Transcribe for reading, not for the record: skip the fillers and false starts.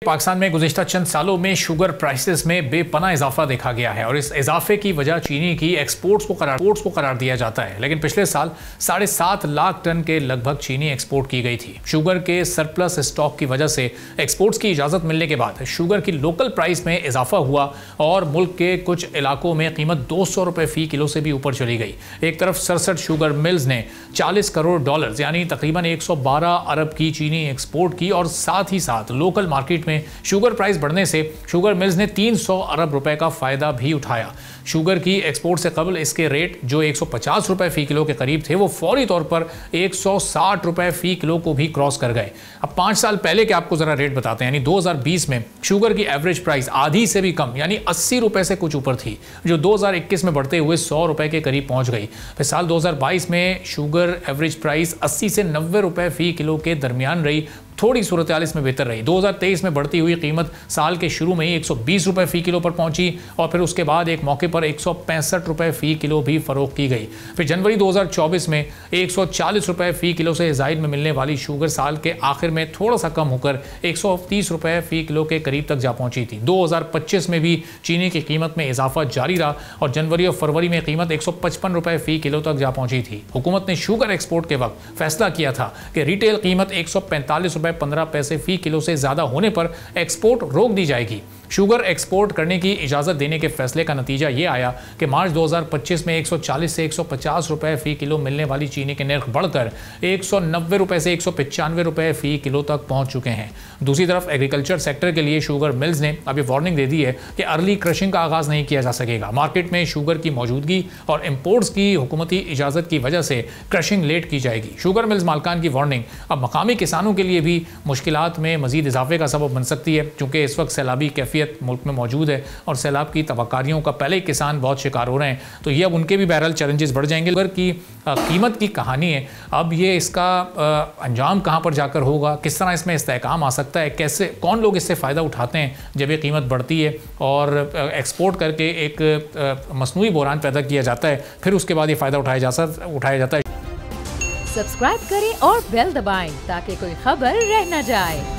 पाकिस्तान में गुज़िश्ता चंद सालों में शुगर प्राइसेस में बेपनाह इजाफा देखा गया है और इस इजाफे की वजह चीनी की एक्सपोर्ट्स को करार दिया जाता है। लेकिन पिछले साल 7.5 लाख टन के लगभग चीनी एक्सपोर्ट की गई थी। शुगर के सरप्लस स्टॉक की वजह से एक्सपोर्ट्स की इजाज़त मिलने के बाद शुगर की लोकल प्राइस में इजाफा हुआ और मुल्क के कुछ इलाकों में कीमत 200 रुपये फ़ी किलो से भी ऊपर चली गई। एक तरफ 67 शुगर मिल्स ने $40 करोड़ यानी तकरीबन 112 अरब की चीनी एक्सपोर्ट की और साथ ही साथ लोकल मार्केट में शुगर प्राइस बढ़ने से शुगर मिल्स ने 300 अरब रुपए का फायदा भी उठाया। शुगर की एक्सपोर्ट से कबल इसके रेट जो 150 रुपए फ़ी किलो के करीब थे वो फौरी तौर पर 160 रुपए फ़ी किलो को भी क्रॉस कर गए। अब 5 साल पहले के आपको ज़रा रेट बताते हैं, यानी 2020 में शुगर की एवरेज प्राइस आधी से भी कम यानी 80 रुपए से कुछ ऊपर थी, जो 2021 में बढ़ते हुए 100 रुपए के करीब पहुंच गई। फिर साल 2022 में शुगर एवरेज प्राइस 80 से 90 रुपए फ़ी किलो के दरमियान रही। थोड़ी सूरत हाल इसमें बेहतर रही। 2023 में बढ़ती हुई कीमत साल के शुरू में ही 120 रुपए फ़ी किलो पर पहुंची और फिर उसके बाद एक मौके पर 165 रुपए फ़ी किलो भी फरोख्त की गई। फिर जनवरी 2024 में 140 रुपए फ़ी किलो से ज़ायद में मिलने वाली शुगर साल के आखिर में थोड़ा सा कम होकर 130 रुपए फ़ी किलो के करीब तक जा पहुंची थी। 2025 में भी चीनी की कीमत में इजाफा जारी रहा और जनवरी और फरवरी में कीमत 155 रुपए फ़ी किलो तक जा पहुंची थी। हुकूमत ने शुगर एक्सपोर्ट के वक्त फैसला किया था कि रिटेल कीमत 145 रुपए 15 पैसे फ़ी किलो से ज़्यादा होने पर एक्सपोर्ट रोक दी जाएगी। शुगर एक्सपोर्ट करने की इजाज़त देने के फैसले का नतीजा ये आया कि मार्च 2025 में 140 से 150 रुपए फ़ी किलो मिलने वाली चीनी के नर्ख बढ़कर 190 रुपए से 195 रुपए फ़ी किलो तक पहुंच चुके हैं। दूसरी तरफ एग्रीकल्चर सेक्टर के लिए शुगर मिल्स ने अभी वार्निंग दे दी है कि अर्ली क्रशिंग का आगाज़ नहीं किया जा सकेगा। मार्केट में शुगर की मौजूदगी और इम्पोर्ट्स की हुकूमती इजाज़त की वजह से क्रशिंग लेट की जाएगी। शुगर मिल्स मालकान की वार्निंग अब मकामी किसानों के लिए भी मुश्किलात में मज़ीद इजाफे का सबब बन सकती है, चूँकि इस वक्त सैलाबी कैफियत मुल्क में मौजूद है और सैलाब की तवक्कारियों का पहले ही किसान बहुत शिकार हो रहे हैं, तो ये अब उनके भी बहरहाल चैलेंजेस बढ़ जाएंगे। शुगर की कीमत की कहानी है, अब ये इसका अंजाम कहाँ पर जाकर होगा, किस तरह इसमें इस्तेहकाम आ सकता है, कैसे कौन लोग इससे फ़ायदा उठाते हैं जब ये कीमत बढ़ती है और एक्सपोर्ट करके एक मसनूई बहरान पैदा किया जाता है, फिर उसके बाद ये फ़ायदा उठाया जाता है। सब्सक्राइब करें और बेल दबाएं ताकि कोई खबर रह न जाए।